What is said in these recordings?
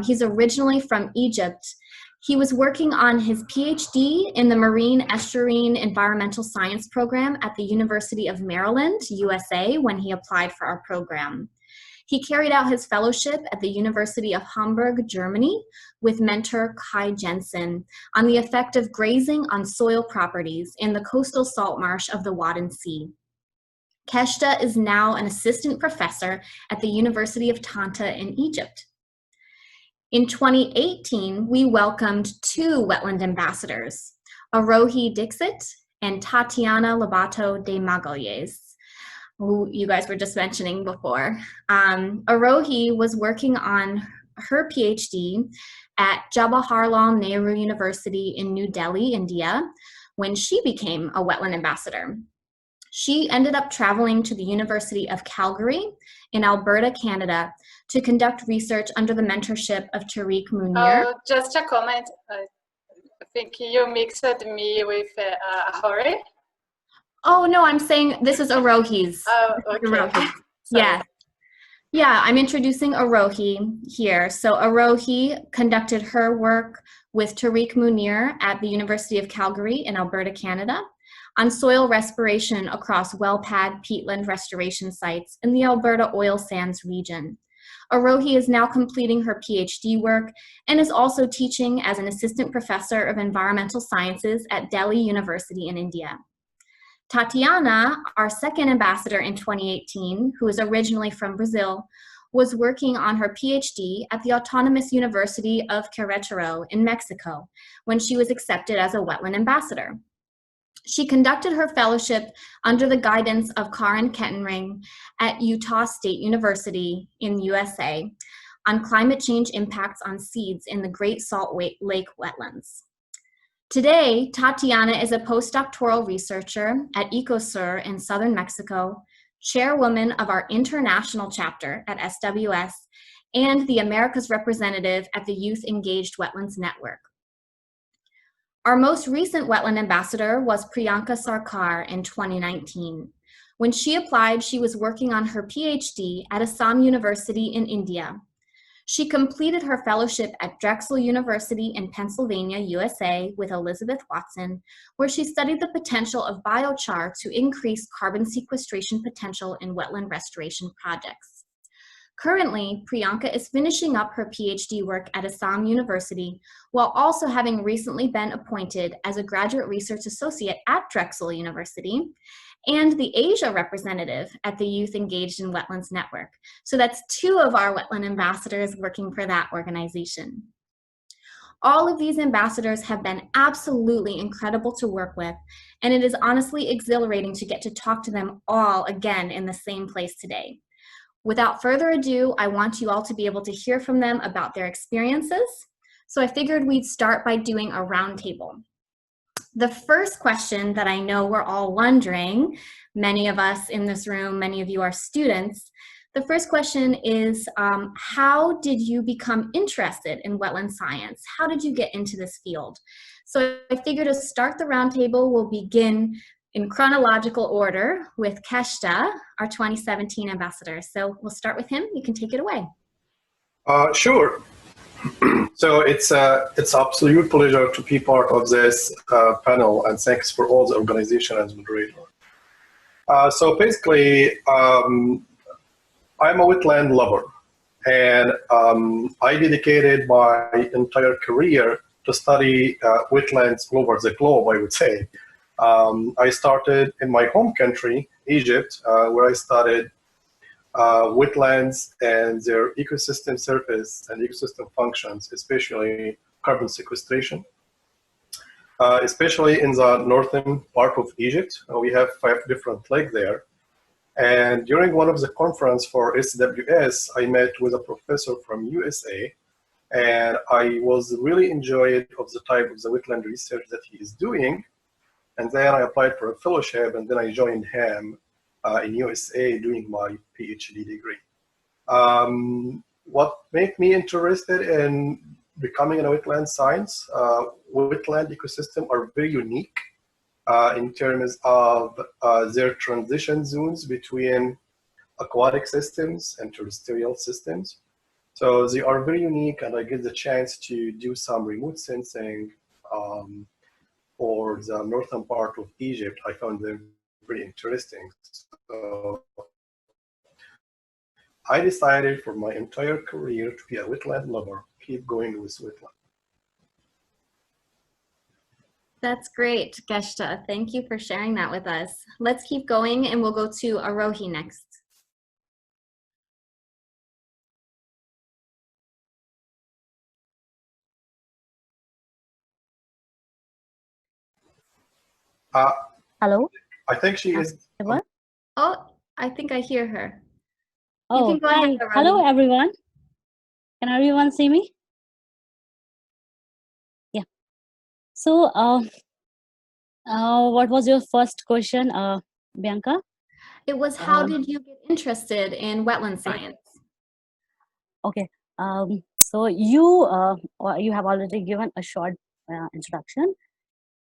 He's originally from Egypt. He was working on his PhD in the Marine Estuarine Environmental Science program at the University of Maryland, USA, when he applied for our program. He carried out his fellowship at the University of Hamburg, Germany, with mentor Kai Jensen on the effect of grazing on soil properties in the coastal salt marsh of the Wadden Sea. Keshta is now an assistant professor at the University of Tanta in Egypt. In 2018, we welcomed 2 Wetland Ambassadors, Arohi Dixit and Tatiana Lobato de Magalhães, who you guys were just mentioning before. Arohi was working on her PhD at Jawaharlal Nehru University in New Delhi, India, when she became a Wetland Ambassador. She ended up traveling to the University of Calgary in Alberta, Canada, to conduct research under the mentorship of Tariq Munir. Just a comment. I think you mixed me with Ahori. Oh, no, I'm saying this is Arohi's. Oh, okay. Arohi. Yeah. Yeah, I'm introducing Arohi here. So Arohi conducted her work with Tariq Munir at the University of Calgary in Alberta, Canada, on soil respiration across well pad peatland restoration sites in the Alberta oil sands region. Arohi is now completing her PhD work and is also teaching as an assistant professor of environmental sciences at Delhi University in India. Tatiana, our second ambassador in 2018, who is originally from Brazil, was working on her PhD at the Autonomous University of Querétaro in Mexico when she was accepted as a Wetland Ambassador. She conducted her fellowship under the guidance of Karen Kettenring at Utah State University in USA on climate change impacts on seeds in the Great Salt Lake wetlands. Today, Tatiana is a postdoctoral researcher at Ecosur in southern Mexico, chairwoman of our international chapter at SWS, and the Americas representative at the Youth Engaged Wetlands Network. Our most recent Wetland Ambassador was Priyanka Sarkar in 2019. When she applied, she was working on her PhD at Assam University in India. She completed her fellowship at Drexel University in Pennsylvania, USA, with Elizabeth Watson, where she studied the potential of biochar to increase carbon sequestration potential in wetland restoration projects. Currently, Priyanka is finishing up her PhD work at Assam University, while also having recently been appointed as a graduate research associate at Drexel University and the Asia representative at the Youth Engaged in Wetlands Network. So that's 2 of our Wetland Ambassadors working for that organization. All of these ambassadors have been absolutely incredible to work with, and it is honestly exhilarating to get to talk to them all again in the same place today. Without further ado, I want you all to be able to hear from them about their experiences. So I figured we'd start by doing a roundtable. The first question that I know we're all wondering, many of us in this room, many of you are students, the first question is, how did you become interested in wetland science? How did you get into this field? So I figured to start the roundtable, we'll begin in chronological order with Keshta, our 2017 ambassador. So we'll start with him. You can take it away. Sure. So it's absolute pleasure to be part of this panel, and thanks for all the organization and moderator. So basically, I'm a wetland lover, and I dedicated my entire career to study wetlands all over the globe, I would say. I started in my home country, Egypt, where I studied wetlands and their ecosystem surface and ecosystem functions, especially carbon sequestration. Especially in the northern part of Egypt, we have 5 different lakes there. And during one of the conference for SWS, I met with a professor from USA, and I was really enjoyed of the type of the wetland research that he is doing. And then I applied for a fellowship, and then I joined him in USA doing my PhD degree. What made me interested in becoming a wetland science, wetland ecosystems are very unique in terms of their transition zones between aquatic systems and terrestrial systems. So they are very unique, and I get the chance to do some remote sensing for the northern part of Egypt. I found them very interesting. So I decided for my entire career to be a wetland lover, keep going with wetland. That's great, Geshta. Thank you for sharing that with us. Let's keep going and we'll go to Arohi next. Hello, I think she is. everyone. Oh, I think I hear her. You Oh, can go hi. ahead, Arohi. Hello, everyone. Can everyone see me? Yeah. So, what was your first question, Bianca? It was how did you get interested in wetland science? Okay. So you have already given a short introduction.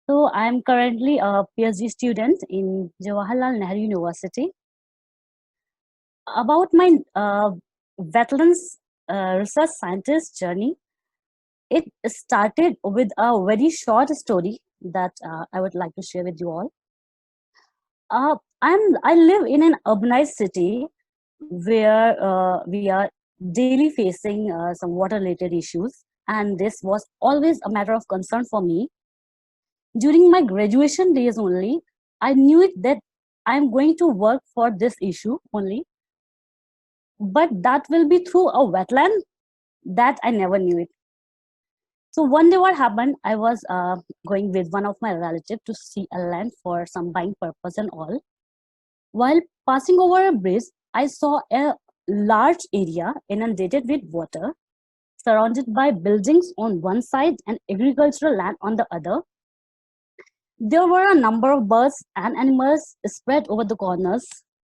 So I'm currently a PhD student in Jawaharlal Nehru University. About my wetlands research scientist journey, it started with a very short story that I would like to share with you all. I live in an urbanized city where we are daily facing some water-related issues, and this was always a matter of concern for me. During my graduation days only, I knew it that I'm going to work for this issue only, but that will be through a wetland. That I never knew it. So one day what happened, I was going with one of my relatives to see a land for some buying purpose and all. While passing over a bridge, I saw a large area inundated with water, surrounded by buildings on one side and agricultural land on the other. There were a number of birds and animals spread over the corners,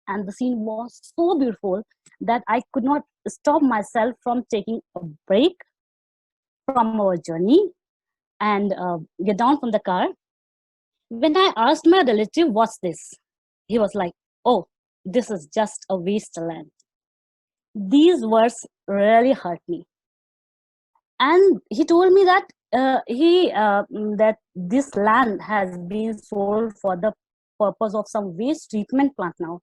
and the scene was so beautiful that I could not stop myself from taking a break from our journey and get down from the car. When I asked my relative, "What's this?" he was like, "Oh, this is just a wasteland." These words really hurt me. And he told me that that this land has been sold for the purpose of some waste treatment plant now.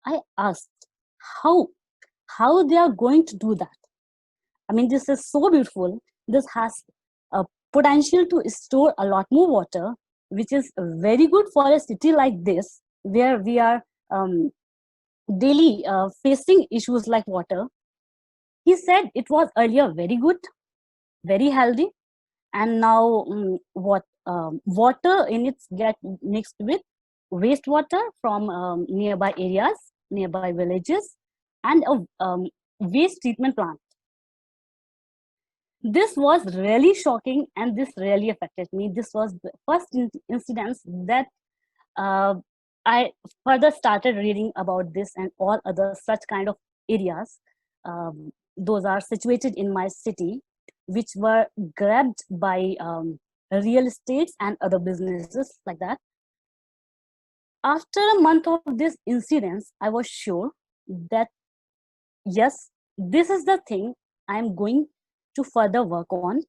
I asked how how they are going to do that. I mean, this is so beautiful. This has a potential to store a lot more water, which is very good for a city like this, where we are daily facing issues like water. He said it was earlier very good, very healthy, and now what water in it get mixed with wastewater from nearby areas, nearby villages, and a waste treatment plant. This was really shocking, and this really affected me. This was the first incident that uh, I further started reading about this and all other such kind of areas. Those are situated in my city, which were grabbed by real estates and other businesses like that. After a month of this incident, I was sure that yes, this is the thing I'm going to further work on.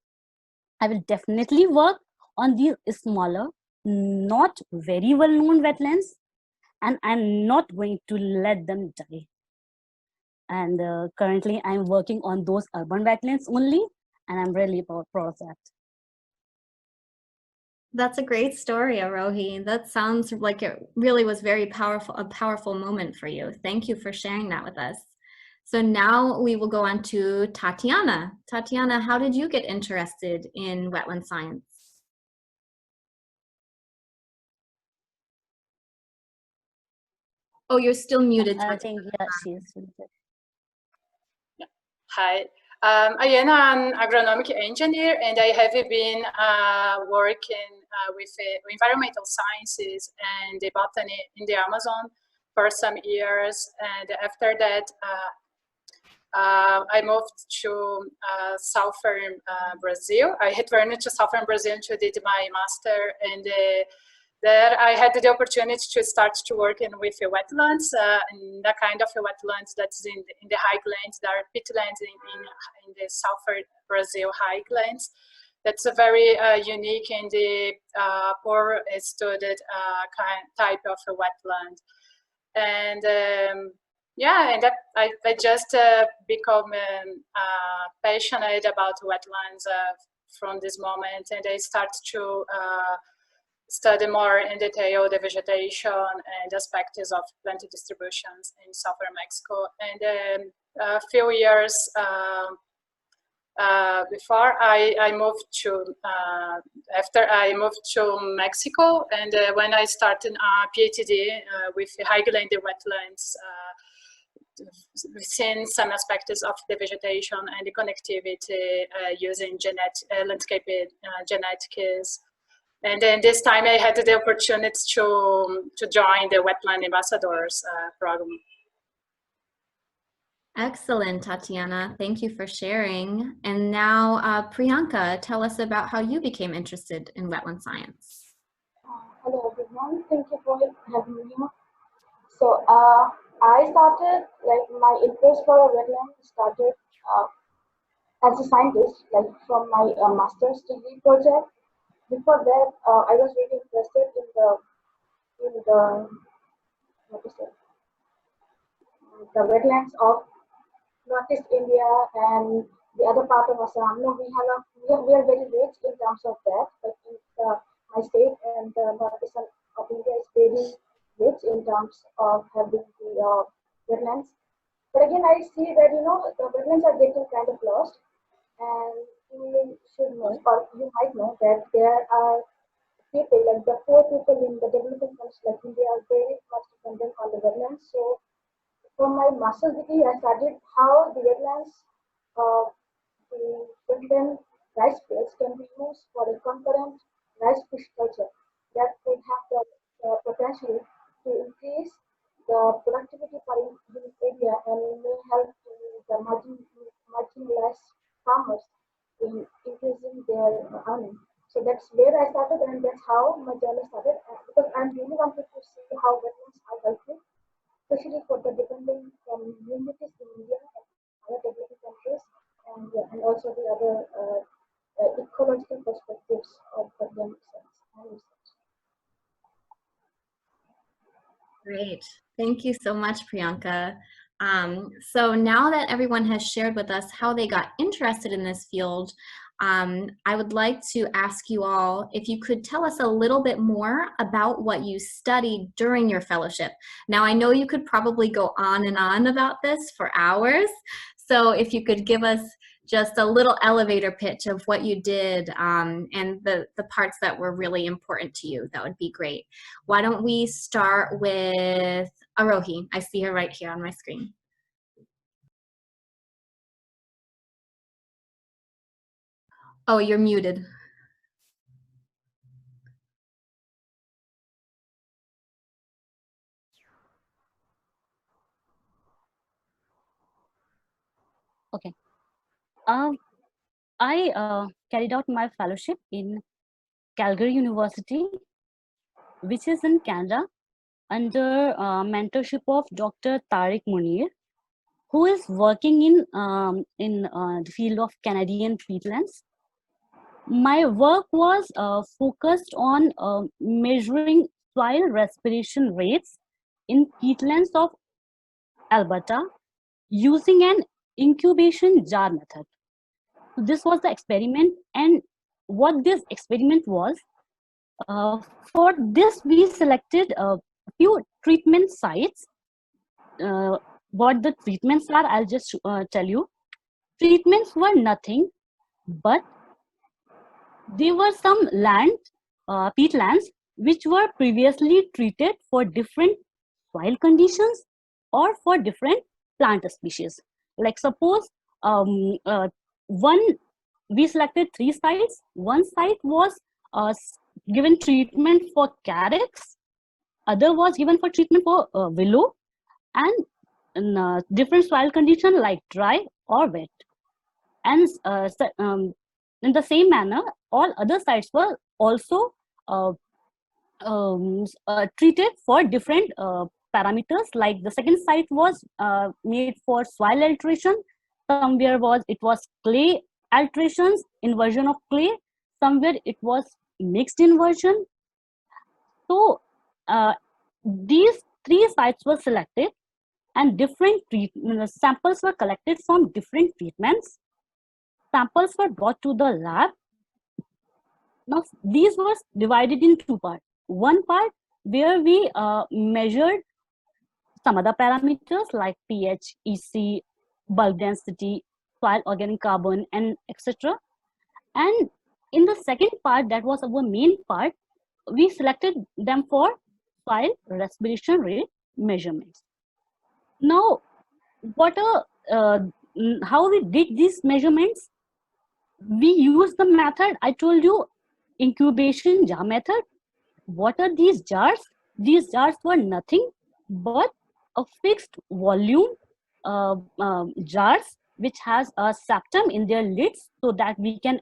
I will definitely work on these smaller, not very well known wetlands, and I'm not going to let them die. And currently, I'm working on those urban wetlands only, and I'm really proud of that. That's a great story, Arohi. That sounds like it really was very powerful, a powerful moment for you. Thank you for sharing that with us. So now we will go on to Tatiana. Tatiana, how did you get interested in wetland science? Oh, you're still muted. I think, yeah, she is. Hi, I am an agronomic engineer, and I have been working with environmental sciences and the botany in the Amazon for some years. And after that, I moved to southern Brazil. I returned to southern Brazil to do my master, and there I had the opportunity to start to work with wetlands, in the kind of wetlands that's in the highlands. There are peatlands in the southern Brazil highlands. That's a very unique and the poor studied type of a wetland. And yeah, and I just become passionate about wetlands from this moment, and I start to study more in detail the vegetation and aspects of plant distributions in southern Mexico. And a few years before I moved to, after I moved to Mexico, and when I started a PhD with highland wetlands, within some aspects of the vegetation and the connectivity using landscape genetics. And then this time I had the opportunity to join the Wetland Ambassadors program. Excellent, Tatiana. Thank you for sharing. And now, Priyanka, tell us about how you became interested in wetland science. Hello everyone, thank you for having me here. So I started, like my interest for wetland started as a scientist, like from my master's degree project. Before that, I was really interested in the what to say, the wetlands of Northeast India and the other part of Assam. No, we are very rich in terms of that. But in my state and the northeast of India is very rich in terms of having the wetlands. But again, I see that the wetlands are getting kind of lost, and you should know, or you might know, that there are people like the poor people in the developing countries like India are very much dependent on the wetlands. So for my master's degree, I studied how the wetlands, the wetland rice fields can be used for a concurrent rice fish culture that would have the potential to increase the productivity per unit area and may help the marginalized farmers in increasing their earning. So that's where I started, and that's how my journey started. Because I really wanted to see how wetlands are helpful, especially for the dependent communities in India and other developing countries, and and also the other ecological perspectives of wetland science and research. Great. Thank you so much, Priyanka. So now that everyone has shared with us how they got interested in this field, I would like to ask you all if you could tell us a little bit more about what you studied during your fellowship. Now, I know you could probably go on and on about this for hours, so if you could give us just a little elevator pitch of what you did and the parts that were really important to you, that would be great. Why don't we start with Arohi? I see her right here on my screen. Oh, you're muted. Okay. I carried out my fellowship in Calgary University, which is in Canada, under mentorship of Dr. Tariq Munir, who is working in the field of Canadian peatlands. My work was focused on measuring soil respiration rates in peatlands of Alberta using an incubation jar method. So this was the experiment, and what this experiment was, for this we selected a few treatment sites. What the treatments are, I'll just tell you. Treatments were nothing, but there were some peatlands, which were previously treated for different soil conditions or for different plant species. Like suppose we selected 3 sites. One site was given treatment for carex, other was given for treatment for willow, and different soil condition like dry or wet. And in the same manner, all other sites were also treated for different parameters. Like the second site was made for soil alteration, somewhere it was clay alterations, inversion of clay, somewhere it was mixed inversion. So these three sites were selected and different samples were collected from different treatments. Samples were brought to the lab. Now these were divided in two parts. One part where we measured some other parameters like pH, EC, bulk density, soil organic carbon, and etc. And in the second part, that was our main part, we selected them for soil respiration rate measurements. Now, how we did these measurements? We used the method I told you, incubation jar method. What are these jars? These jars were nothing but a fixed volume jars which has a septum in their lids, so that we can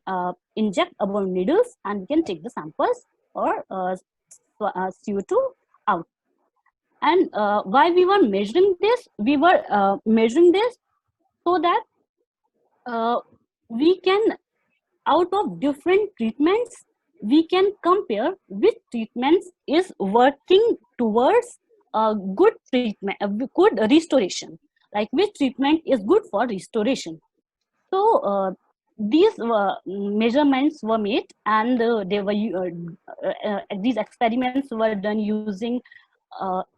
inject our needles and we can take the samples or CO2 out. And why we were measuring this? We were measuring this so that we can, out of different treatments, we can compare which treatments is working towards a good treatment, a good restoration, like which treatment is good for restoration. So these measurements were made, and these experiments were done using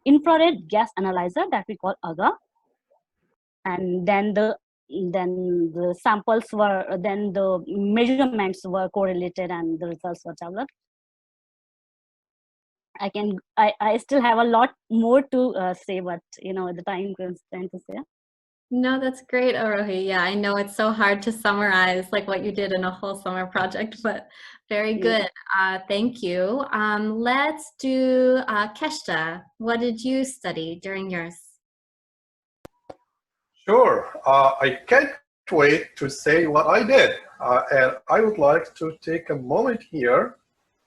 infrared gas analyzer that we call AGA, and then the samples were, then the measurements were correlated and the results were developed. I still have a lot more to say, but the time constraint is there. No, that's great, Arohi. Yeah, I know it's so hard to summarize like what you did in a whole summer project, but very good. Thank you. Let's do Keshta. What did you study during yours? Sure. I can't wait to say what I did. And I would like to take a moment here,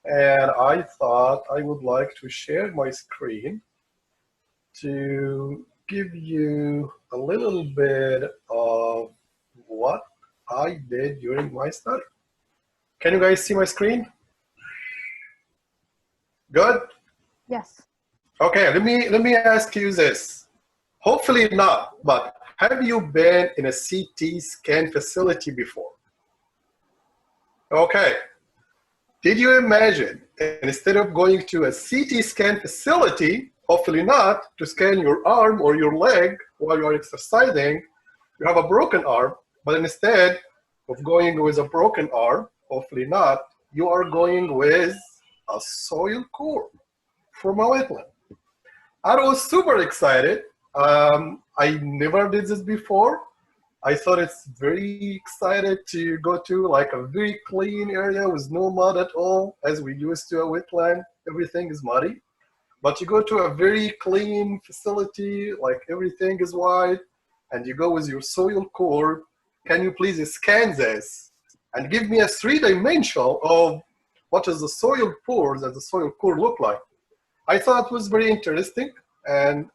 and I thought I would like to share my screen to give you a little bit of what I did during my study. Can you guys see my screen? Good? Yes. Okay, let me ask you this. Hopefully not, but have you been in a CT scan facility before? Okay. Did you imagine, instead of going to a CT scan facility, hopefully not, to scan your arm or your leg while you're exercising, you have a broken arm, but instead of going with a broken arm, hopefully not, you are going with a soil core from a wetland. I was super excited. I never did this before. I thought it's very excited to go to like a very clean area with no mud at all, as we used to a wetland. Everything is muddy. But you go to a very clean facility, like everything is white, and you go with your soil core. Can you please scan this and give me a 3-dimensional of what is the soil pores and the soil core look like? I thought it was very interesting, and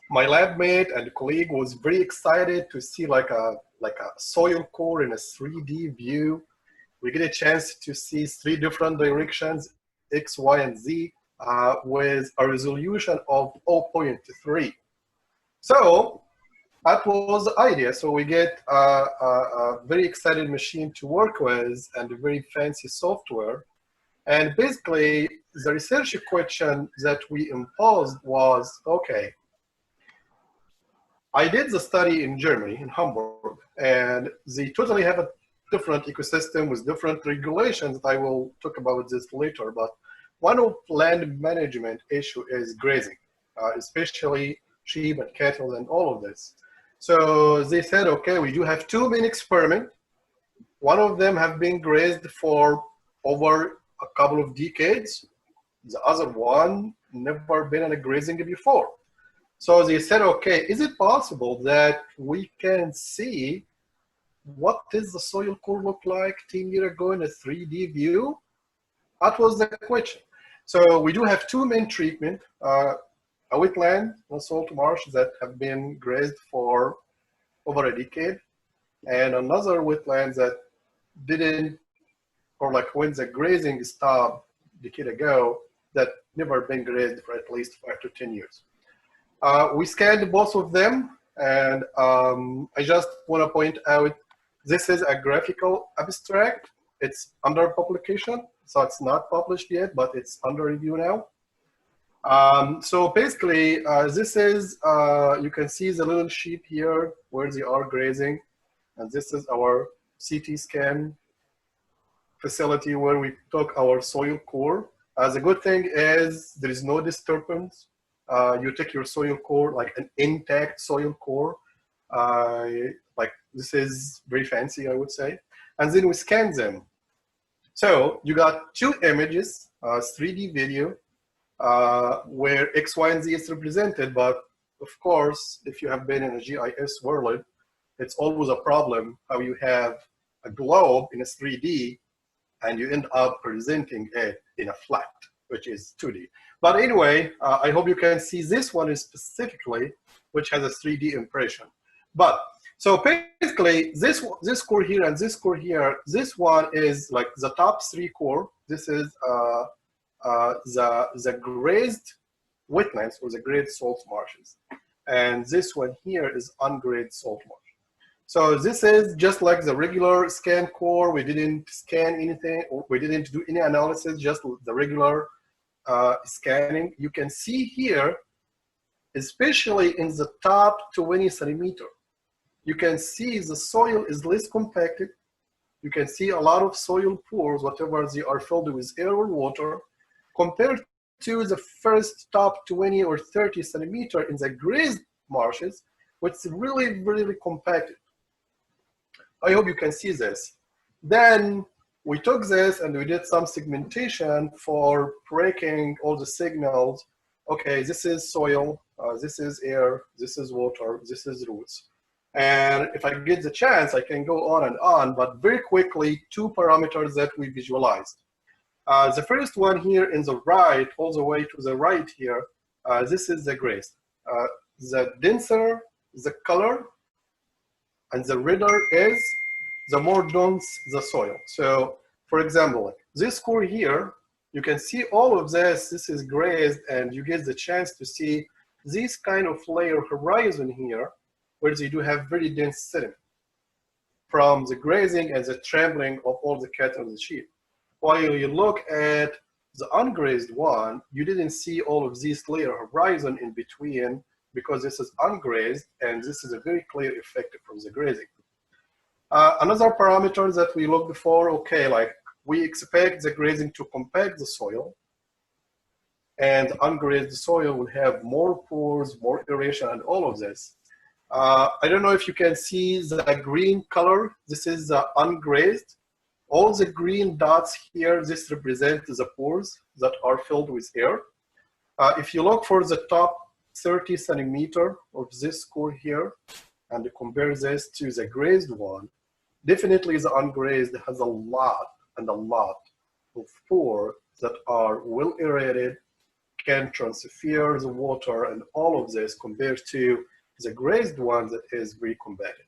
my lab mate and colleague was very excited to see like a soil core in a 3D view. We get a chance to see 3 different directions, X, Y, and Z, with a resolution of 0.3. So that was the idea. So we get a very excited machine to work with and a very fancy software. And basically, the research question that we imposed was, okay, I did the study in Germany, in Hamburg, and they totally have a different ecosystem with different regulations. I will talk about this later, but one of land management issue is grazing, especially sheep and cattle and all of this. So they said, okay, we do have 2 main experiments. One of them have been grazed for over a couple of decades. The other one never been on a grazing before. So they said, okay, is it possible that we can see what does the soil core look like 10 years ago in a 3D view? That was the question. So we do have two main treatment, a wetland, a salt marsh that have been grazed for over a decade, and another wetland that didn't, or like when the grazing stopped a decade ago, that never been grazed for at least 5 to 10 years. We scanned both of them, and I just want to point out, this is a graphical abstract. It's under publication, so it's not published yet, but it's under review now. So basically, this is, you can see the little sheep here where they are grazing, and this is our CT scan facility where we took our soil core. The good thing is there is no disturbance. You take your soil core, like an intact soil core. Like this is very fancy, I would say. And then we scan them. So you got two images, 3D video, where X, Y, and Z is represented. But of course, if you have been in a GIS world, it's always a problem how you have a globe in a 3D and you end up presenting it in a flat, which is 2D. But anyway, I hope you can see this one is specifically, which has a 3D impression. But so basically, this core here and this core here, this one is like the top 3 core. This is the grazed wetlands or the grazed salt marshes. And this one here is ungrazed salt marsh. So this is just like the regular scan core. We didn't scan anything, or we didn't do any analysis, just the regular scanning. You can see here, especially in the top 20 centimeter, you can see the soil is less compacted. You can see a lot of soil pores, whatever they are filled with air or water, compared to the first top 20 or 30 centimeter in the grazed marshes, which is really, really compacted. I hope you can see this. Then we took this and we did some segmentation for breaking all the signals. Okay, this is soil, this is air, this is water, this is roots. And if I get the chance, I can go on, but very quickly, 2 parameters that we visualized. The first one here in the right, all the way to the right here, this is the grace. The denser the color and the redder is, the more dense the soil. So for example, this core here, you can see all of this is grazed, and you get the chance to see this kind of layer horizon here, where they do have very dense sediment from the grazing and the trampling of all the cattle and the sheep. While you look at the ungrazed one, you didn't see all of this layer horizon in between, because this is ungrazed, and this is a very clear effect from the grazing. Another parameter that we looked for, okay, like we expect the grazing to compact the soil, and ungrazed soil will have more pores, more aeration, and all of this. I don't know if you can see the green color. This is ungrazed. All the green dots here, this represents the pores that are filled with air. If you look for the top 30 centimeter of this core here, and compare this to the grazed one, definitely the ungrazed has a lot and a lot of pores that are well aerated, can transfer the water and all of this, compared to the grazed one that is very compacted.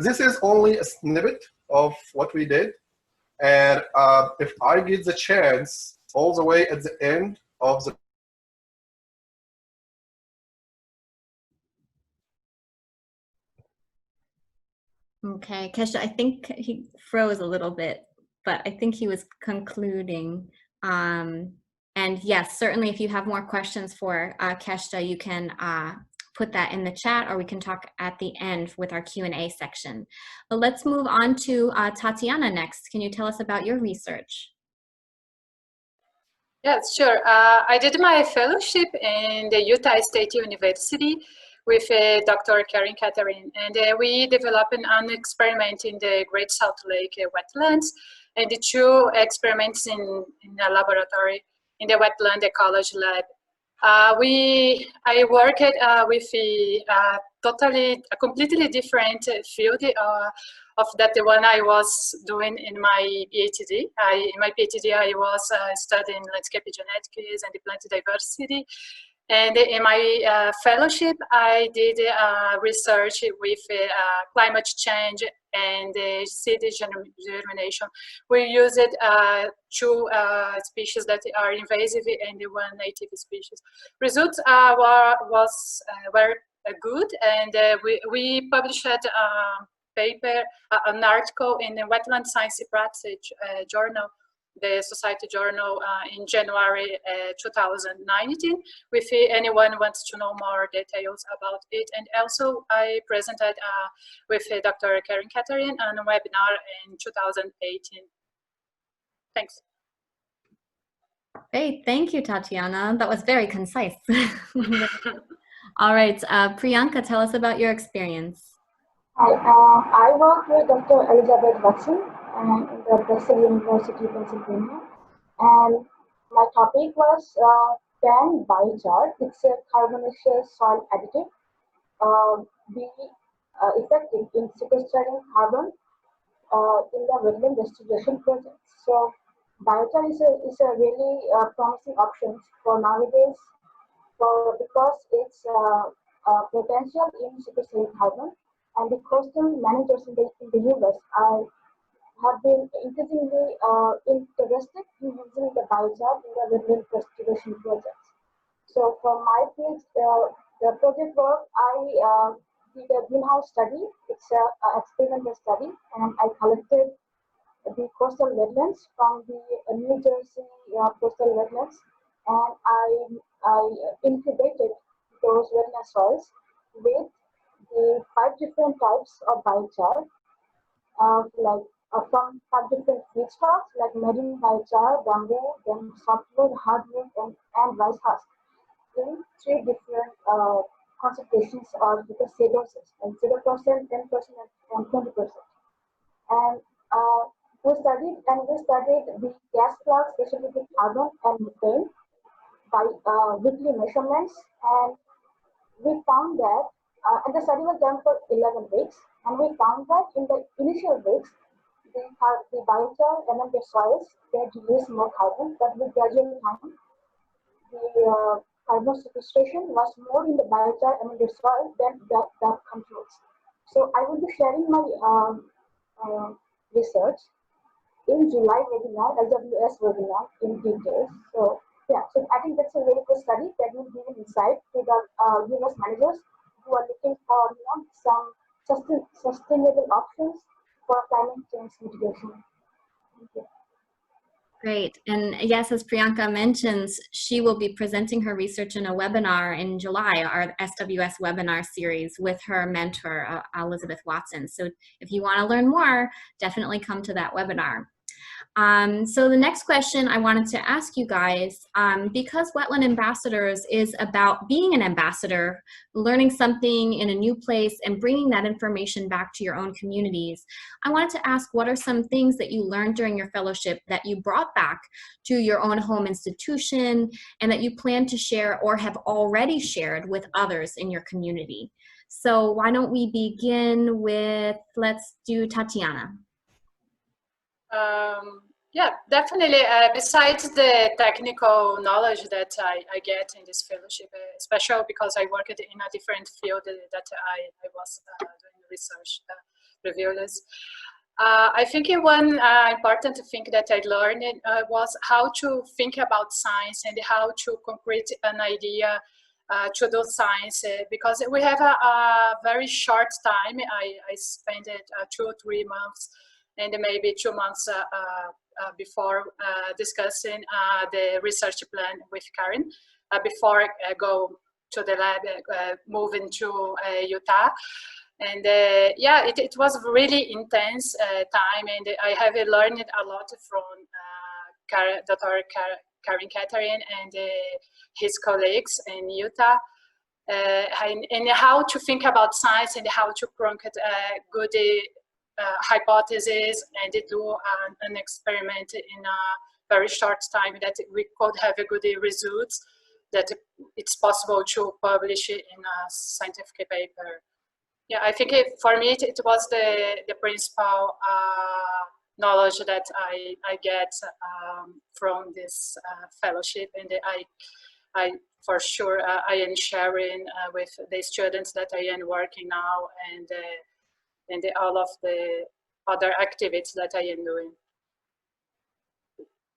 This is only a snippet of what we did. And if I get the chance, all the way at the end of the Okay, Kesha, I think he froze a little bit, but I think he was concluding. And yes, certainly if you have more questions for Kesha, you can put that in the chat, or we can talk at the end with our Q&A section. But let's move on to Tatiana next. Can you tell us about your research? Yes, sure. I did my fellowship in the Utah State University with Dr. Karen Catherine, and we developed an experiment in the Great Salt Lake wetlands, and the 2 experiments in a laboratory in the wetland ecology lab. I worked with a completely different field of that the one I was doing in my PhD. In my PhD, I was studying landscape genetics and the plant diversity. And in my fellowship, I did research with climate change and seed germination. We used two species that are invasive and one native species. Results were good, and we published paper, an article in the Wetland Science Practice journal, the Society Journal, in January 2019. If anyone wants to know more details about it, and also I presented with Dr. Karen Catherine on a webinar in 2018. Thanks. Great, thank you, Tatiana. That was very concise. All right, Priyanka, tell us about your experience. Hi, I work with Dr. Elizabeth Watson in the Drexel University, Pennsylvania, and my topic was can biochar, it's a carbonaceous soil additive, be effective in sequestering carbon in the wetland restoration project. So biochar is a really promising option for nowadays, because it's potential in sequestering carbon, and the coastal managers in the US have been increasingly interested in using the biochar in the wetland restoration projects. So for my field, the project work, I did a greenhouse study. It's an experimental study, and I collected the coastal wetlands from the New Jersey coastal wetlands, and I incubated those wetland soils with the 5 different types of biochar, from 5 different feedstocks like marine biochar, bamboo, then softwood, hardwood, and rice husk, in 3 different concentrations or with the doses, like 0%, 10%, and 20%. And we studied the gas flux, especially with carbon and methane, by weekly measurements, and we found that, and the study was done for 11 weeks, and we found that in the initial weeks, the biochar among the soils, they release more carbon, but with gradual time, the carbon sequestration was more in the biochar among the soil than that controls. So I will be sharing my research in July webinar, LWS webinar, in details. So yeah, so I think that's a very good study that will give an insight to the US managers who are looking for some sustainable options for climate change mitigation. Thank you. Great. And yes, as Priyanka mentions, she will be presenting her research in a webinar in July, our SWS webinar series, with her mentor, Elizabeth Watson. So if you want to learn more, definitely come to that webinar. So the next question I wanted to ask you guys, because Wetland Ambassadors is about being an ambassador, learning something in a new place and bringing that information back to your own communities, I wanted to ask, what are some things that you learned during your fellowship that you brought back to your own home institution and that you plan to share or have already shared with others in your community? So why don't we begin with, let's do Tatiana. Yeah, definitely. Besides the technical knowledge that I get in this fellowship, especially because I worked in a different field that I was doing research reviews. I think one important thing that I learned was how to think about science and how to concrete an idea to do science, because we have a very short time. I spent 2 or 3 months and maybe 2 months before discussing the research plan with Karen, before I go to the lab, moving to Utah. And yeah, it was really intense time, and I have learned a lot from Dr. Karen Catherine and his colleagues in Utah, and how to think about science and how to concrete good hypothesis and do an experiment in a very short time that we could have a good results that it's possible to publish it in a scientific paper. Yeah, I think for me it was the principal knowledge that I get from this fellowship, and I for sure I am sharing with the students that I am working now, and all of the other activities that I am doing.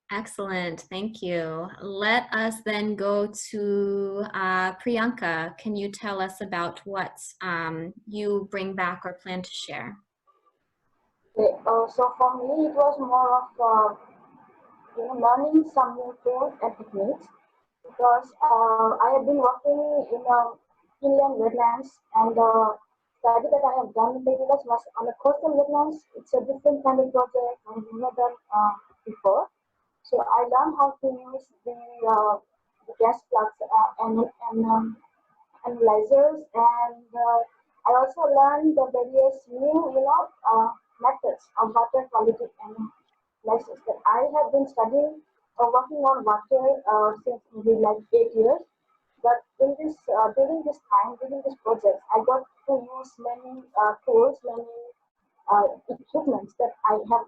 Excellent, thank you. Let us then go to Priyanka. Can you tell us about what you bring back or plan to share? Okay, so for me, it was more of learning some new tools and techniques because I have been working in inland wetlands, and the study that I have done in the US was on the coastal wetlands. It's a different kind of project I've never done before. So I learned how to use the gas plugs and analyzers, and I also learned the various new, methods of water quality analysis that I have been studying or working on water since maybe like 8 years. But in this during this time, during this project, I got to use many tools, many equipments that I have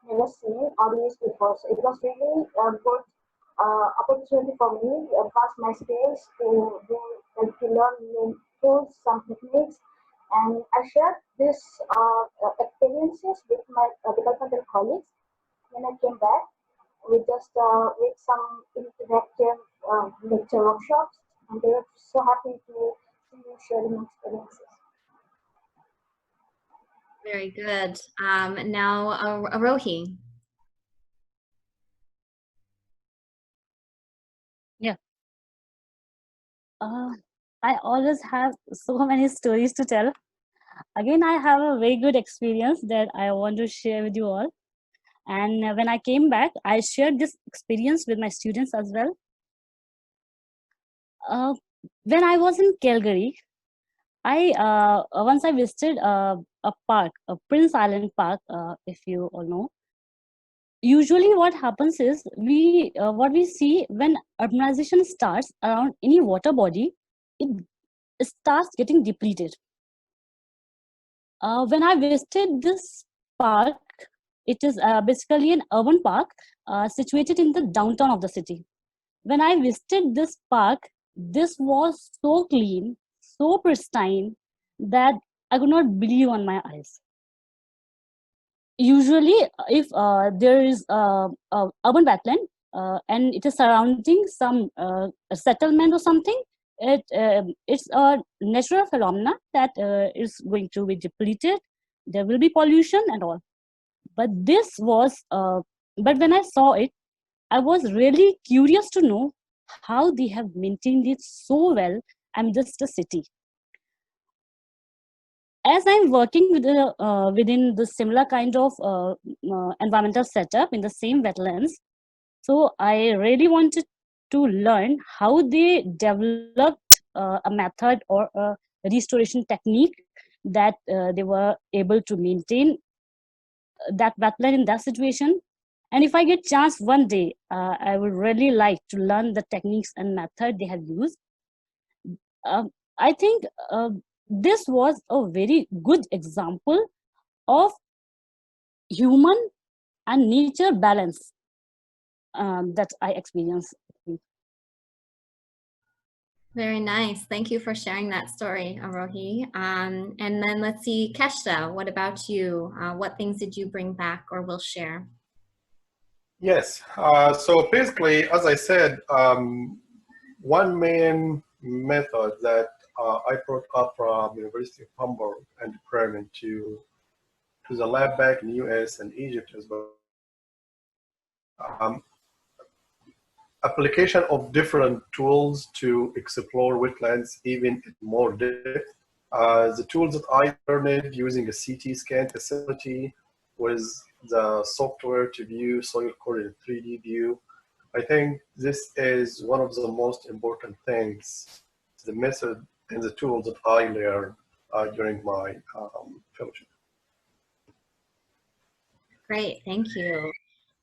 never seen or used before. So it was really a good opportunity for me to advance my skills, to do like to learn new tools, some techniques, and I shared these experiences with my developmental colleagues when I came back. We just with some interactive lecture workshops, and they were so happy to see me sharing experiences. Very good. Now, Arohi. Yeah. Uh, I always have so many stories to tell. Again, I have a very good experience that I want to share with you all. And when I came back, I shared this experience with my students as well. Uh, when I was in Calgary, I once I visited a park, a Prince Island Park, if you all know. Usually, what happens is what we see when urbanization starts around any water body, it starts getting depleted. When I visited this park, it is basically an urban park situated in the downtown of the city. When I visited this park, this was so clean, so pristine that I could not believe on my eyes. Usually, if there is a urban wetland and it is surrounding some a settlement or something, it's a natural phenomena that is going to be depleted. There will be pollution and all. But this was, but when I saw it, I was really curious to know how they have maintained it so well amidst the city. As I'm working within the similar kind of environmental setup in the same wetlands, so I really wanted to learn how they developed a method or a restoration technique that they were able to maintain that wetland in that situation. And if I get chance one day, I would really like to learn the techniques and method they have used. I think this was a very good example of human and nature balance that I experienced. Very nice. Thank you for sharing that story, Arohi. And then let's see, Keshta, what about you? What things did you bring back or will share? Yes. So basically, as I said, one main method that I brought up from University of Hamburg and deployment to the lab back in the US and Egypt as well. Application of different tools to explore wetlands even in more depth. The tools that I learned using a CT scan facility with the software to view soil core in 3D view. I think this is one of the most important things, the method and the tools that I learned during my fellowship. Great, thank you.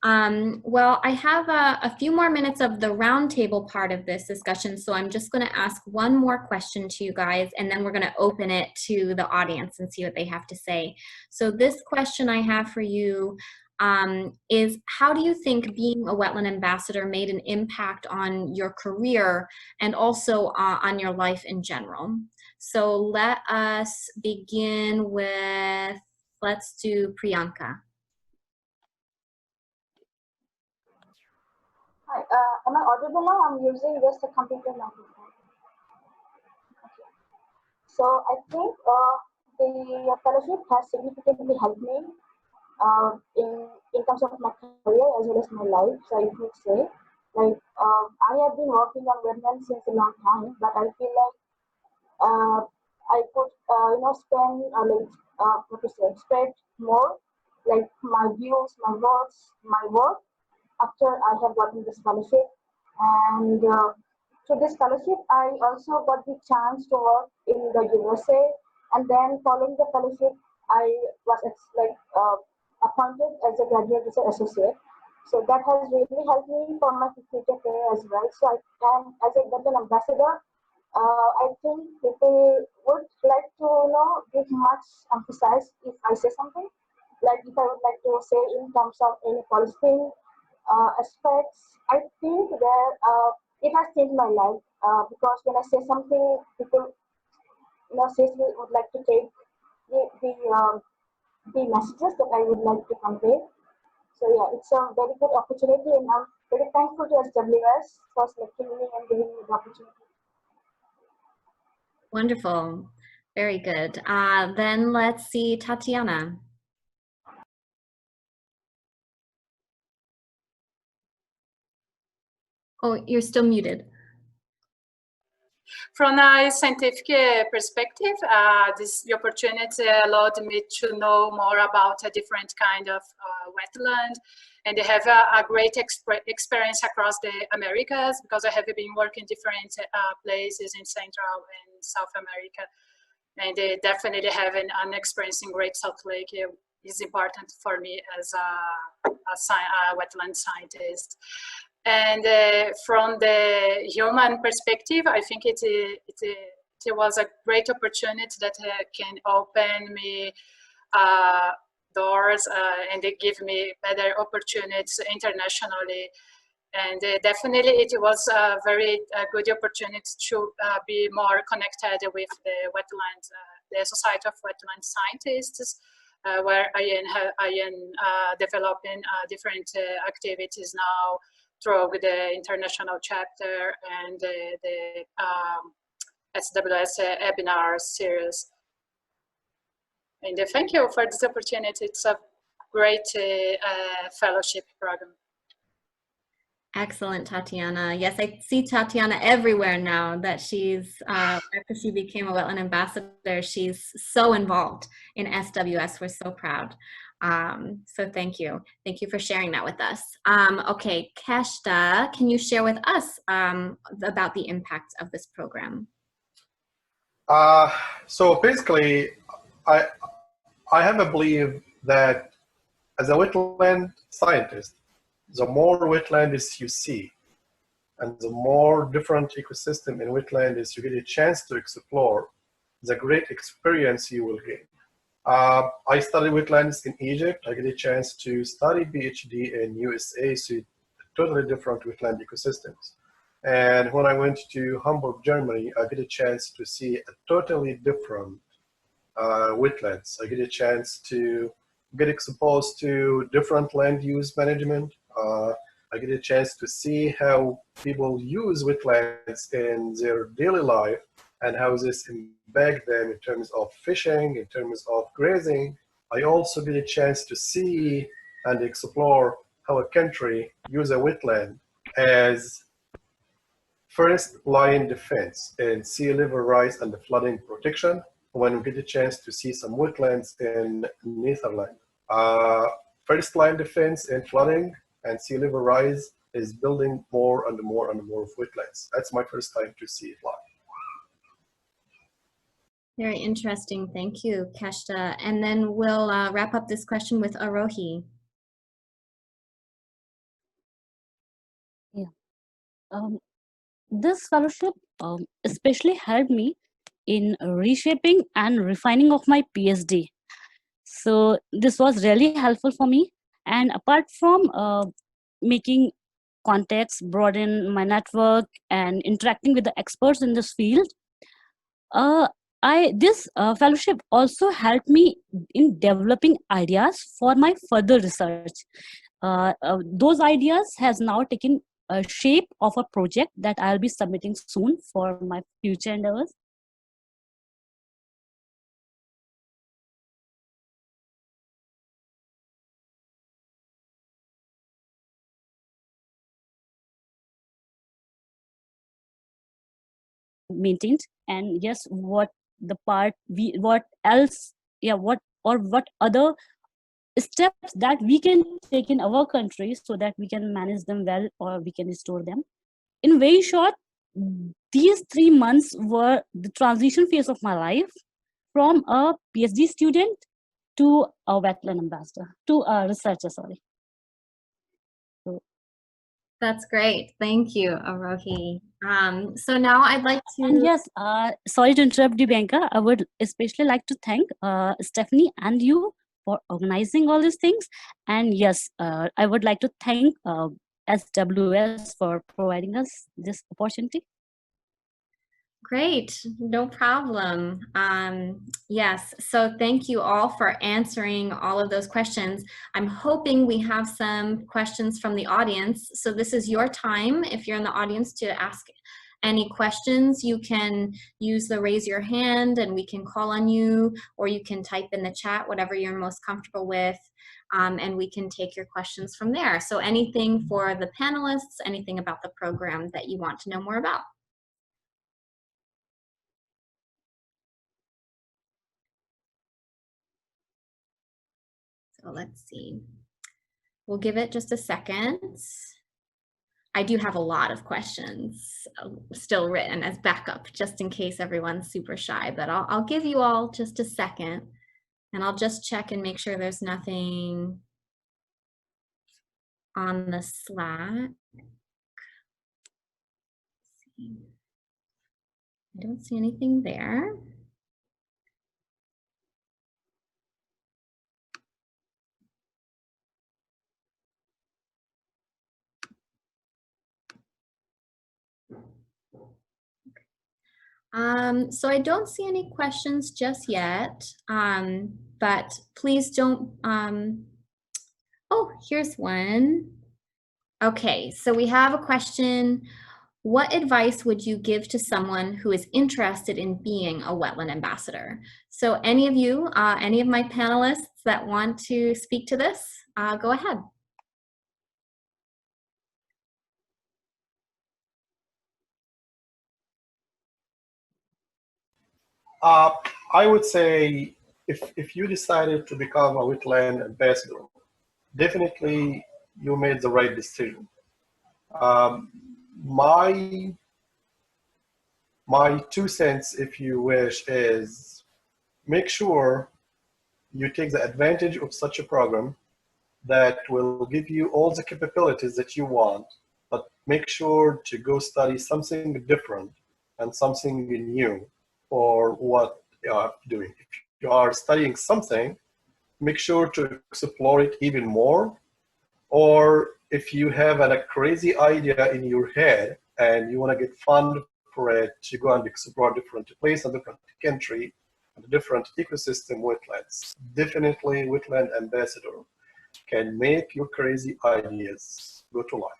Well, I have a few more minutes of the roundtable part of this discussion, so I'm just going to ask one more question to you guys, and then we're going to open it to the audience and see what they have to say. So this question I have for you is, how do you think being a wetland ambassador made an impact on your career and also on your life in general? So let us begin with, let's do Priyanka. Hi, am I audible now? I'm using just a computer microphone. Okay. So I think the fellowship has significantly helped me in terms of my career as well as my life. So I would say, like, I have been working on wetlands since a long time, but I feel like uh, I could, spend what to say, spread more, like my views, my words, my work after I have gotten the scholarship. And through this scholarship, I also got the chance to work in the USA. And then following the fellowship, I was appointed as a graduate research associate. So that has really helped me for my future career as well. So I can, as a Wetland ambassador, I think people would like to give much emphasis if I say something. Like if I would like to say in terms of any policy aspects, I think that it has changed my life because when I say something, people seriously would like to take the messages that I would like to convey. So yeah, it's a very good opportunity, and I'm very thankful to SWS for selecting me and giving me the opportunity. Wonderful. Very good. Then let's see Tatiana. Oh, you're still muted. From a scientific perspective, the opportunity allowed me to know more about a different kind of wetland, and they have a great experience across the Americas, because I have been working different places in Central and South America, and they definitely have an experience in Great Salt Lake. Is important for me as a wetland scientist. And from the human perspective, I think it was a great opportunity that can open me doors and they give me better opportunities internationally. And definitely it was a very good opportunity to be more connected with the wetland, the Society of Wetland Scientists, where I am developing different activities now through the international chapter and the SWS webinar series. And thank you for this opportunity. It's a great fellowship program. Excellent, Tatiana. Yes, I see Tatiana everywhere now that she's, after she became a wetland ambassador, she's so involved in SWS. We're so proud. So thank you. Thank you for sharing that with us. Okay, Keshta, can you share with us about the impact of this program? So basically, I have a belief that as a wetland scientist, the more wetlands you see, and the more different ecosystem in wetlands you get a chance to explore, the great experience you will gain. I studied wetlands in Egypt. I get a chance to study PhD in USA, so totally different wetland ecosystems. And when I went to Hamburg, Germany, I get a chance to see a totally different wetlands. I get a chance to get exposed to different land use management. I get a chance to see how people use wetlands in their daily life and how this impacts them in terms of fishing, in terms of grazing. I also get a chance to see and explore how a country uses a wetland as first line defense in sea level rise and flooding protection, when we get a chance to see some wetlands in Netherlands. First line defense in flooding and sea level rise is building more and more and more of wetlands. That's my first time to see it live. Very interesting. Thank you, Keshta. And then we'll wrap up this question with Arohi. Um, this fellowship especially helped me in reshaping and refining of my PhD. So this was really helpful for me. And apart from making contacts, broaden my network, and interacting with the experts in this field, uh, this fellowship also helped me in developing ideas for my further research. Those ideas has now taken a shape of a project that I'll be submitting soon for my future endeavors. Maintained. And yes, what the part we what else, yeah, what other steps that we can take in our country so that we can manage them well or we can restore them. In very short, these 3 months were the transition phase of my life from a PhD student to a wetland ambassador, to a researcher, sorry. So, That's great. Thank you, Arohi. So now I'd like and to. yes, sorry to interrupt you, Bianca. I would especially like to thank Stephanie and you for organizing all these things. And yes, I would like to thank SWS for providing us this opportunity. Great, no problem. Yes, so thank you all for answering all of those questions. I'm hoping we have some questions from the audience. So this is your time, if you're in the audience, to ask any questions. You can use the raise your hand and we can call on you, or you can type in the chat, whatever you're most comfortable with, and we can take your questions from there. So anything for the panelists, anything about the program that you want to know more about. So let's see. We'll give it just a second. I do have a lot of questions still written as backup, just in case everyone's super shy, but I'll give you all just a second and I'll just check and make sure there's nothing on the Slack. I don't see anything there. So I don't see any questions just yet, but please don't, oh, here's one. Okay, so we have a question. What advice would you give to someone who is interested in being a wetland ambassador? So any of you, any of my panelists that want to speak to this, go ahead. I would say if you decided to become a wetland ambassador, definitely you made the right decision. My 2 cents, if you wish, is make sure you take the advantage of such a program that will give you all the capabilities that you want, but make sure to go study something different and something new for what you are doing. If you are studying something, make sure to explore it even more. Or if you have a crazy idea in your head and you want to get fund for it, to go and explore different places, a different country, and a different ecosystem wetlands. Definitely Wetland Ambassador can make your crazy ideas go to life.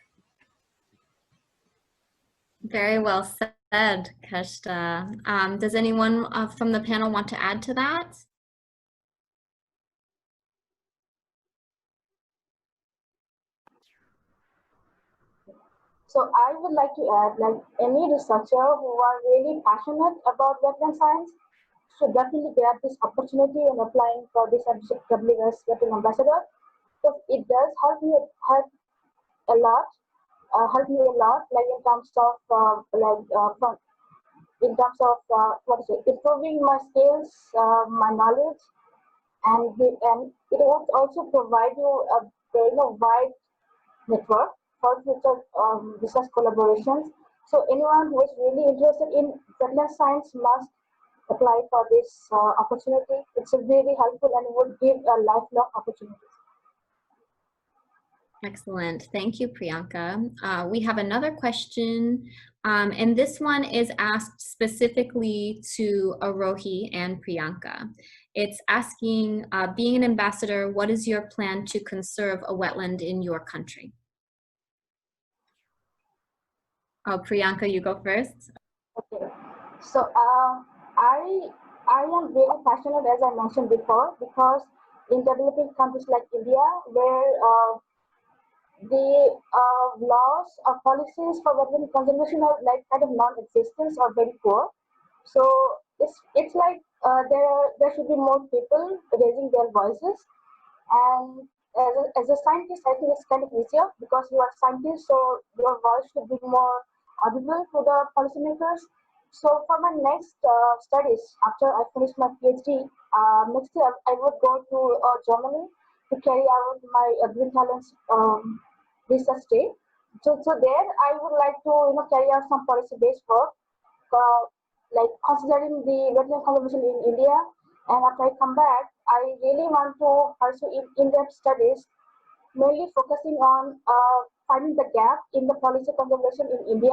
Very well said, Kashta. Does anyone from the panel want to add to that? So I would like to add, like any researcher who are really passionate about wetland science should definitely grab this opportunity and applying for this WS Wetland Ambassador, because it does help me a lot, like in terms of what is it, improving my skills, my knowledge, and it will also provide you a very wide network for future research collaborations. So anyone who is really interested in wetland science must apply for this opportunity. It's a very helpful and would give a lifelong opportunity. Excellent. Thank you, Priyanka. We have another question, and this one is asked specifically to Arohi and Priyanka. It's asking, being an ambassador, what is your plan to conserve a wetland in your country? Oh, Priyanka, you go first. Okay. So I am very passionate, as I mentioned before, because in developing countries like India, where the laws or policies for wetland conservation are like kind of non-existent or very poor. So it's like there should be more people raising their voices. And as a scientist, I think it's kind of easier because you are a scientist, so your voice should be more audible to the policymakers. So for my next studies, after I finish my PhD, next year I would go to Germany to carry out my green talents research day. So there I would like to carry out some policy-based work, uh, like considering the wetland conservation in India. And after I come back, I really want to pursue in-depth studies, mainly focusing on finding the gap in the policy conservation in India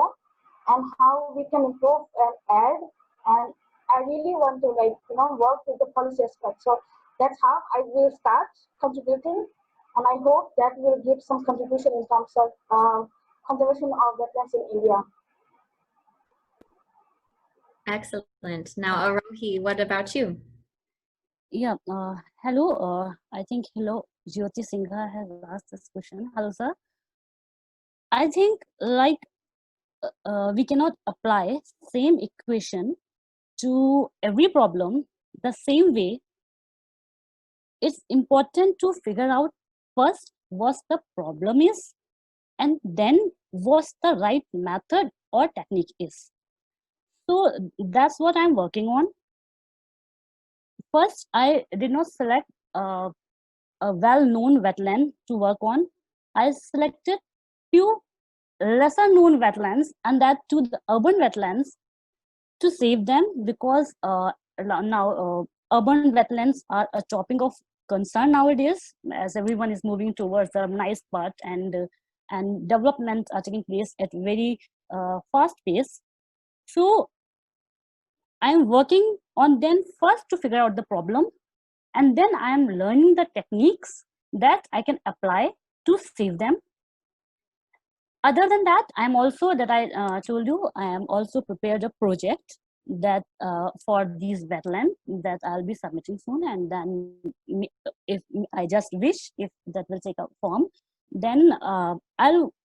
and how we can improve and add. And I really want to work with the policy aspect. So that's how I will start contributing, and I hope that will give some contribution in terms of conservation of wetlands in India. Excellent. Now, Arohi, what about you? Yeah, hello. I think hello, Jyoti Singha has asked this question. Hello, sir. I think like we cannot apply same equation to every problem the same way. It's important to figure out first what the problem is, and then what the right method or technique is. So that's what I'm working on. First, I did not select a well-known wetland to work on. I selected few lesser-known wetlands, and that to the urban wetlands, to save them, because now urban wetlands are a topic of concern nowadays, as everyone is moving towards the nice part, and developments are taking place at very fast pace. So I'm working on them first to figure out the problem, and then I'm learning the techniques that I can apply to save them. Other than that, I'm also, that I told you, I am also prepared a project that for these wetlands that I'll be submitting soon, and then if I just wish, if that will take a form, then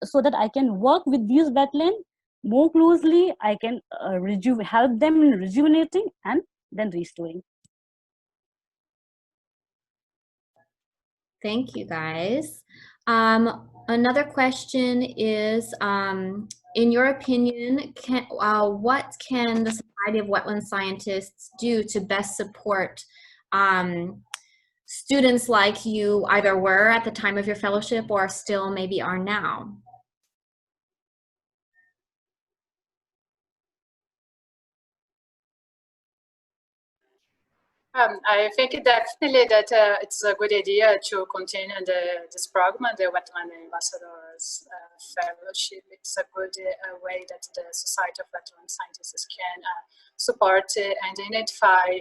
so that I can work with these wetlands more closely. I can help them in rejuvenating and then restoring. Thank you, guys. Another question is, in your opinion, what can the Society of Wetland Scientists do to best support students like you either were at the time of your fellowship or still maybe are now? I think definitely that it's a good idea to continue this program, the Wetland Ambassadors Fellowship. It's a good way that the Society of Wetland Scientists can support and identify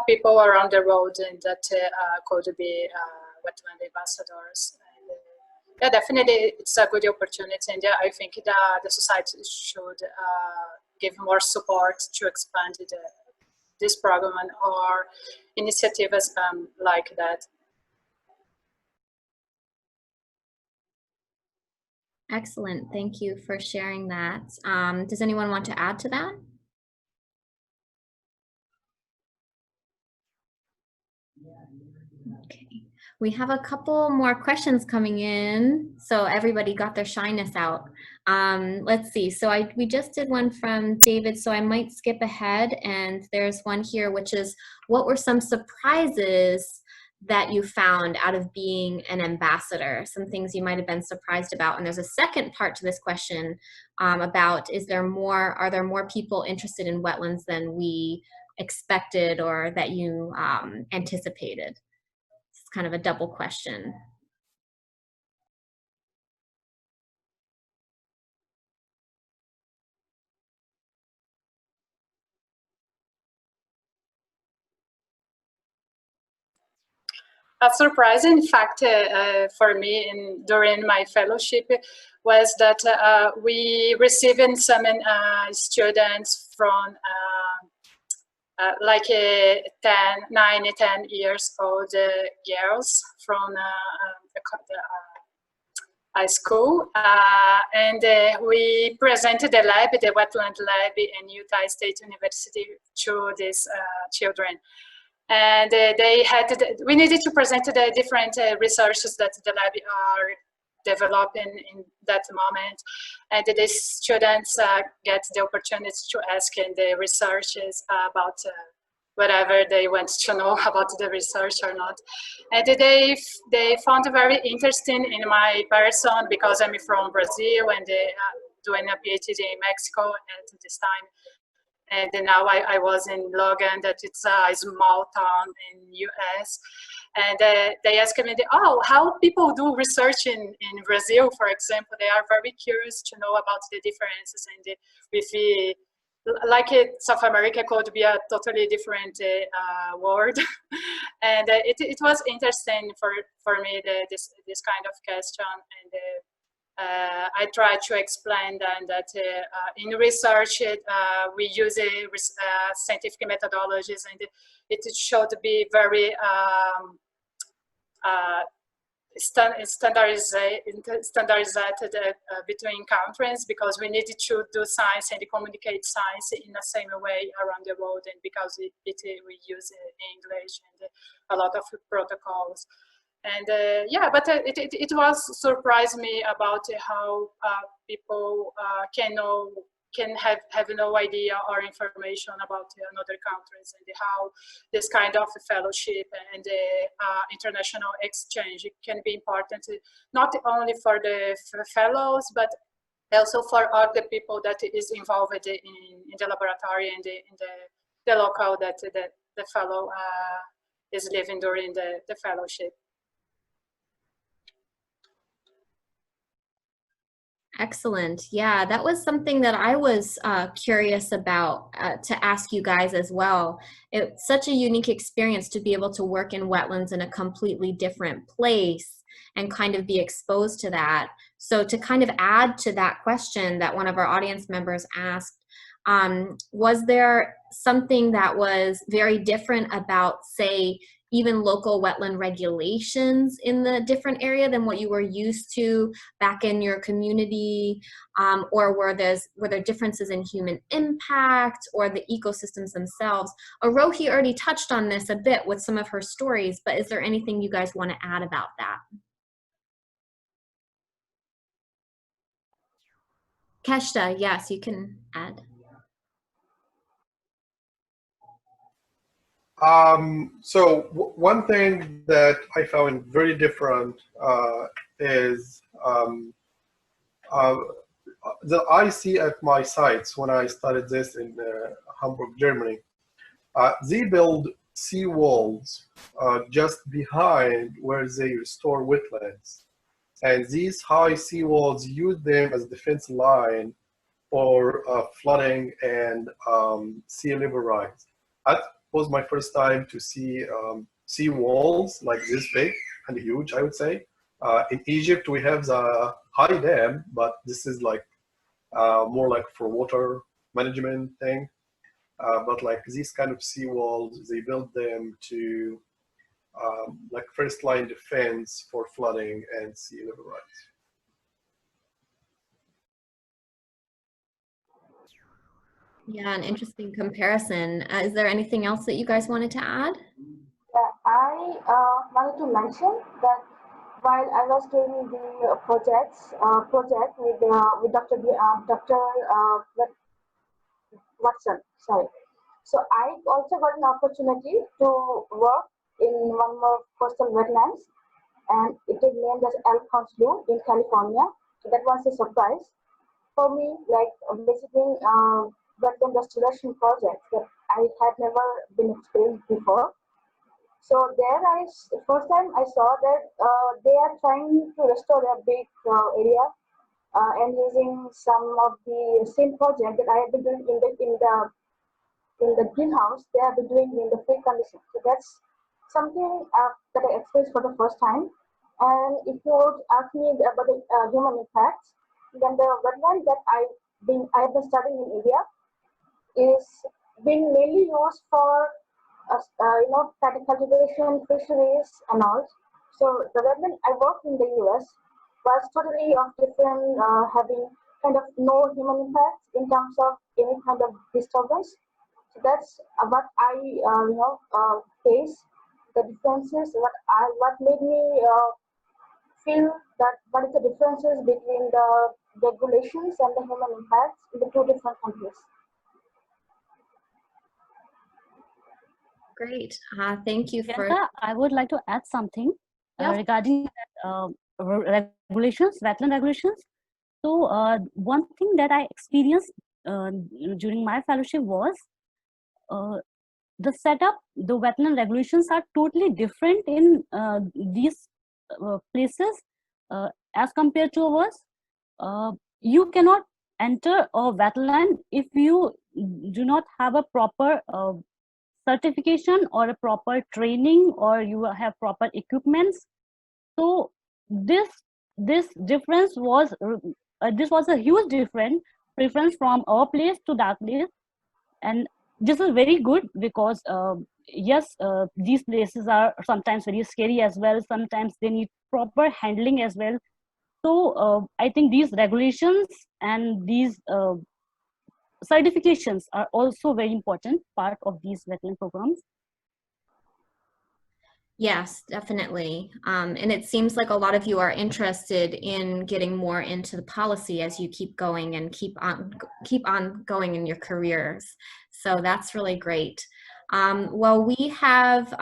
people around the world and that could be Wetland Ambassadors. And, yeah, definitely it's a good opportunity, and yeah, I think that the society should give more support to expand this program or initiatives like that. Excellent. Thank you for sharing that. Does anyone want to add to that? Okay. We have a couple more questions coming in, so everybody got their shyness out. Let's see. So we just did one from David, so I might skip ahead, and there's one here which is, what were some surprises that you found out of being an ambassador, some things you might have been surprised about. And there's a second part to this question about, are there more people interested in wetlands than we expected or that you anticipated? It's kind of a double question. A surprising fact for me during my fellowship was that we received some students from like 9, 10 years old girls from the high school, and we presented the lab, the wetland lab in Utah State University, to these children. And we needed to present the different researches that the lab are developing in that moment. And the students get the opportunity to ask in the researches about whatever they want to know about the research or not. And they found it very interesting in my person, because I'm from Brazil and doing a PhD in Mexico at this time. And now I was in Logan, that it's a small town in US. And they asked me, how people do research in Brazil, for example. They are very curious to know about the differences. And South America could be a totally different world. And it was interesting for me, this kind of question. And I try to explain then that in research we use scientific methodologies, and it should be very standardized between countries, because we needed to do science and communicate science in the same way around the world, and because we use English and a lot of protocols. And but it was surprised me about how people can have no idea or information about another countries, and how this kind of fellowship and international exchange can be important, not only for the fellows, but also for all the people that is involved in the laboratory and in the local that the fellow is living during the fellowship. Excellent. Yeah, that was something that I was curious about to ask you guys as well. It's such a unique experience to be able to work in wetlands in a completely different place and kind of be exposed to that. So to kind of add to that question that one of our audience members asked, was there something that was very different about, say, even local wetland regulations in the different area than what you were used to back in your community? Or were there differences in human impact or the ecosystems themselves? Arohi already touched on this a bit with some of her stories, but is there anything you guys want to add about that? Keshta, yes, you can add. One thing that I found very different is that I see at my sites when I started this in Hamburg, Germany. They build seawalls just behind where they restore wetlands. And these high seawalls use them as a defense line for flooding and sea level rise. That was my first time to see sea walls like this big and huge, I would say. In Egypt, we have the high dam, but this is like more like for water management thing. But like these kind of sea walls, they build them to like first line defense for flooding and sea level rise. Yeah, an interesting comparison. Is there anything else that you guys wanted to add? Yeah, I wanted to mention that while I was doing the project with Dr. Watson, sorry. So I also got an opportunity to work in one more coastal wetlands, and it is named as El Consul in California. So that was a surprise for me, like visiting wetland restoration projects that I had never been experienced before. So there, first time I saw that they are trying to restore a big area and using some of the same project that I have been doing in the greenhouse. They have been doing in the field conditions. So that's something that I experienced for the first time. And if you would ask me about the human impacts, then the wetland that I have been studying in India is being mainly used for paddy cultivation, fisheries, and all. So the wetland I worked in the US was totally of different, having kind of no human impacts in terms of any kind of disturbance. So that's what I face the differences. What made me feel that what is the differences between the regulations and the human impacts in the two different countries. Great. Thank you for. Priyanka, I would like to add something Yep. regarding regulations, wetland regulations. So one thing that I experienced during my fellowship was the setup. The wetland regulations are totally different in these places as compared to ours. You cannot enter a wetland if you do not have a proper certification or a proper training, or you have proper equipments. So this difference was this was a huge difference from our place to that place. And this is very good because yes, these places are sometimes very scary as well. Sometimes they need proper handling as well. So I think these regulations and these certifications are also very important part of these wetland programs. Yes, definitely. And it seems like a lot of you are interested in getting more into the policy as you keep going and keep on going in your careers. So that's really great. Well, we have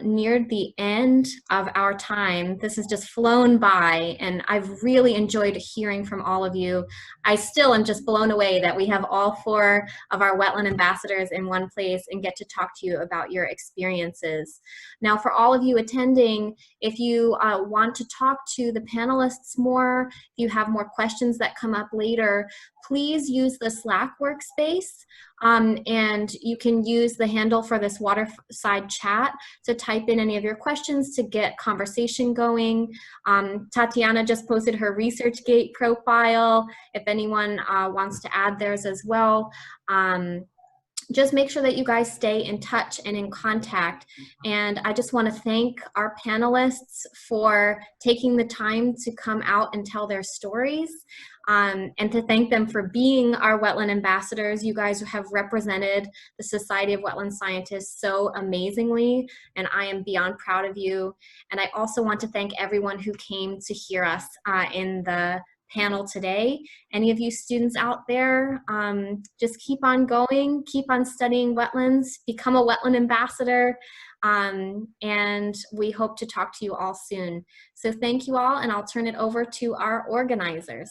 neared the end of our time. This has just flown by, and I've really enjoyed hearing from all of you. I still am just blown away that we have all 4 of our wetland ambassadors in one place and get to talk to you about your experiences. Now, for all of you attending, if you want to talk to the panelists more, if you have more questions that come up later, please use the Slack workspace. And you can use the handle for this Waterside chat to type in any of your questions to get conversation going. Tatiana just posted her ResearchGate profile if anyone wants to add theirs as well. Just make sure that you guys stay in touch and in contact. And I just want to thank our panelists for taking the time to come out and tell their stories, and to thank them for being our wetland ambassadors. You guys have represented the Society of Wetland Scientists so amazingly, and I am beyond proud of you. And I also want to thank everyone who came to hear us in the panel today. Any of you students out there, just keep on going, keep on studying wetlands, become a wetland ambassador, and we hope to talk to you all soon. So thank you all, and I'll turn it over to our organizers.